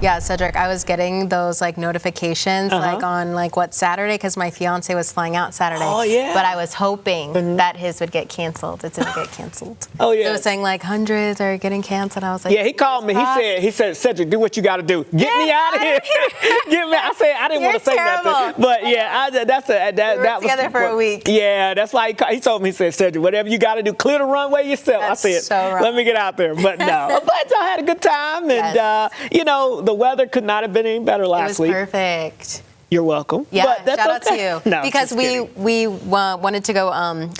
Yeah, Cedric, I was getting those like notifications like on like what Saturday because my fiance was flying out Saturday. Oh, yeah. But I was hoping that his would get canceled. It didn't get canceled. Oh, yeah. It was saying like hundreds are getting canceled. I was like, yeah, he called me. He said, Cedric, do what you got to do. Get me out of here. Get me. I said, I didn't want to say nothing. But yeah, that was together for a week. Yeah, that's why he told me, he said, Cedric, whatever you got to do, clear the runway yourself. That's I said, so wrong. let me get out there. But no. But I had a good time. And, you know, the weather could not have been any better last week. It was perfect. You're welcome. Yeah, but that's shout out to you. No, because we wanted to go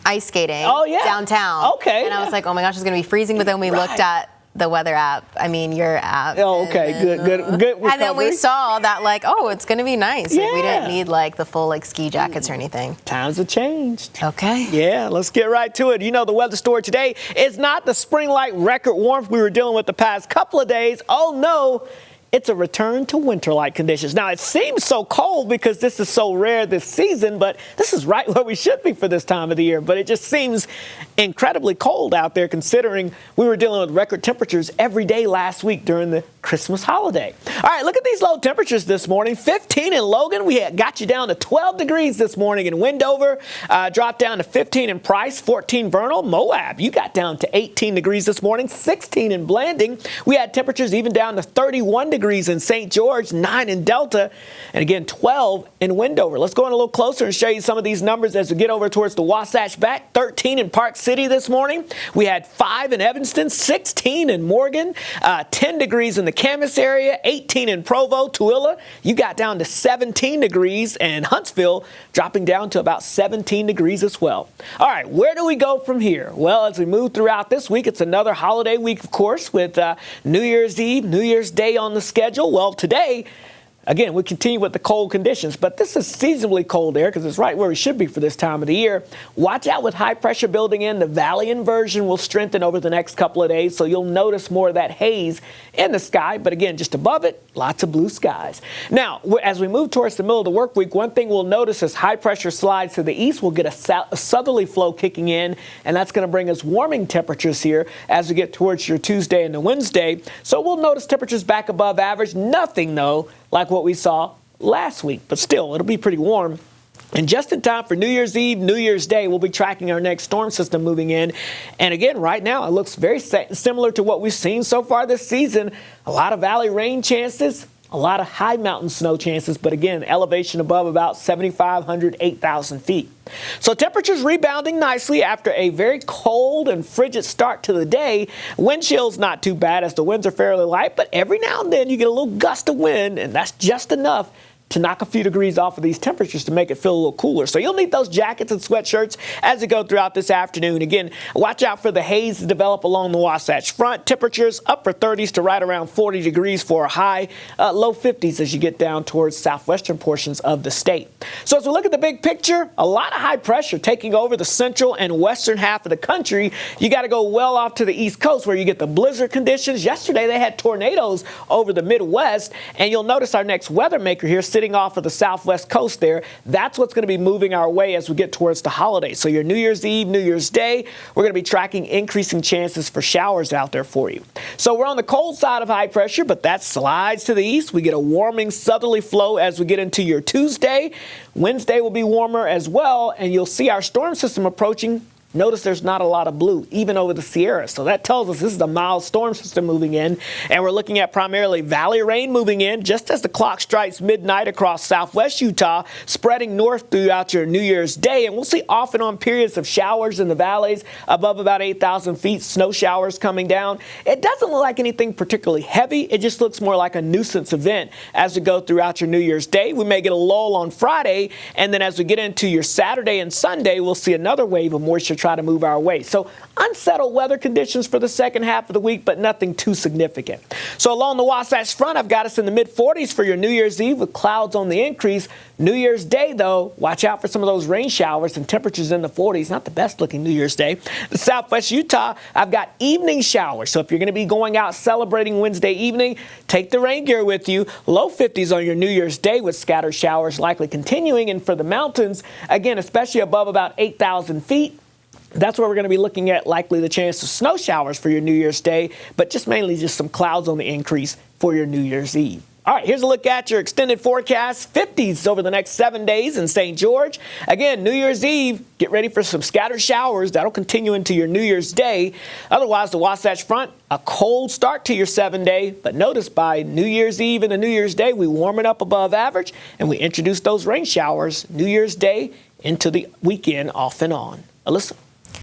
ice skating downtown. Okay. And I was like, oh my gosh, it's going to be freezing. But then we looked at the weather app. I mean, your app. Oh, okay. Good recovery. And then we saw that like, oh, it's going to be nice. Yeah. Like, we didn't need like the full like ski jackets or anything. Times have changed. Okay. Yeah, let's get right to it. You know, the weather story today is not the spring-like record warmth we were dealing with the past couple of days. Oh, no. It's a return to winter-like conditions. Now, it seems so cold because this is so rare this season, but this is right where we should be for this time of the year. But it just seems incredibly cold out there considering we were dealing with record temperatures every day last week during the Christmas holiday. All right, look at these low temperatures this morning. 15 in Logan. We got you down to 12 degrees this morning in Wendover. Dropped down to 15 in Price, 14 Vernal. Moab, you got down to 18 degrees this morning, 16 in Blanding. We had temperatures even down to 31 degrees in St. George, 9 in Delta, and again 12 in Wendover. Let's go in a little closer and show you some of these numbers as we get over towards the Wasatch back. 13 in Park City this morning. We had 5 in Evanston, 16 in Morgan, 10 degrees in the Camas area, 18 in Provo. Tooele, you got down to 17 degrees, and Huntsville dropping down to about 17 degrees as well. All right, where do we go from here? Well, as we move throughout this week, it's another holiday week, of course, with New Year's Eve, New Year's Day on the schedule. Well, today, again, we continue with the cold conditions, but this is seasonably cold air because it's right where we should be for this time of the year. Watch out with high pressure building in. The valley inversion will strengthen over the next couple of days, so you'll notice more of that haze in the sky. But again, just above it, lots of blue skies. Now, as we move towards the middle of the work week, one thing we'll notice as high pressure slides to the east, we'll get a southerly flow kicking in, and that's going to bring us warming temperatures here as we get towards your Tuesday and the Wednesday. So we'll notice temperatures back above average. Nothing, though, like what we saw last week, but still, it'll be pretty warm. And just in time for New Year's Eve, New Year's Day, we'll be tracking our next storm system moving in. And again, right now, it looks very similar to what we've seen so far this season. A lot of valley rain chances, a lot of high mountain snow chances, but again, elevation above about 7,500, 8,000 feet. So temperatures rebounding nicely after a very cold and frigid start to the day. Wind chill's not too bad as the winds are fairly light, but every now and then you get a little gust of wind, and that's just enough to knock a few degrees off of these temperatures to make it feel a little cooler. So you'll need those jackets and sweatshirts as you go throughout this afternoon. Again, watch out for the haze to develop along the Wasatch Front. Temperatures upper 30s to right around 40 degrees for a high, low 50s as you get down towards southwestern portions of the state. So as we look at the big picture, a lot of high pressure taking over the central and western half of the country. You got to go well off to the east coast where you get the blizzard conditions. Yesterday they had tornadoes over the Midwest, and you'll notice our next weather maker here sitting off of the southwest coast there. That's what's going to be moving our way as we get towards the holidays. So your New Year's Eve, New Year's Day, we're going to be tracking increasing chances for showers out there for you. So we're on the cold side of high pressure, but that slides to the east. We get a warming southerly flow as we get into your Tuesday. Wednesday will be warmer as well, and you'll see our storm system approaching. Notice there's not a lot of blue, even over the Sierra. So that tells us this is a mild storm system moving in. And we're looking at primarily valley rain moving in just as the clock strikes midnight across southwest Utah, spreading north throughout your New Year's Day. And we'll see off and on periods of showers in the valleys above about 8,000 feet, snow showers coming down. It doesn't look like anything particularly heavy. It just looks more like a nuisance event as we go throughout your New Year's Day. We may get a lull on Friday. And then as we get into your Saturday and Sunday, we'll see another wave of moisture try to move our way. So unsettled weather conditions for the second half of the week, but nothing too significant. So along the Wasatch Front, I've got us in the mid-40s for your New Year's Eve with clouds on the increase. New Year's Day, though, watch out for some of those rain showers and temperatures in the 40s. Not the best looking New Year's Day. The southwest Utah, I've got evening showers. So if you're going to be going out celebrating Wednesday evening, take the rain gear with you. Low 50s on your New Year's Day with scattered showers likely continuing. And for the mountains, again, especially above about 8,000 feet, that's where we're going to be looking at likely the chance of snow showers for your New Year's Day, but just mainly just some clouds on the increase for your New Year's Eve. All right, here's a look at your extended forecast. 50s over the next 7 days in St. George. Again, New Year's Eve, get ready for some scattered showers. That'll continue into your New Year's Day. Otherwise, the Wasatch Front, a cold start to your 7-day. But notice by New Year's Eve and the New Year's Day, we warm it up above average, and we introduce those rain showers New Year's Day into the weekend off and on. Alyssa.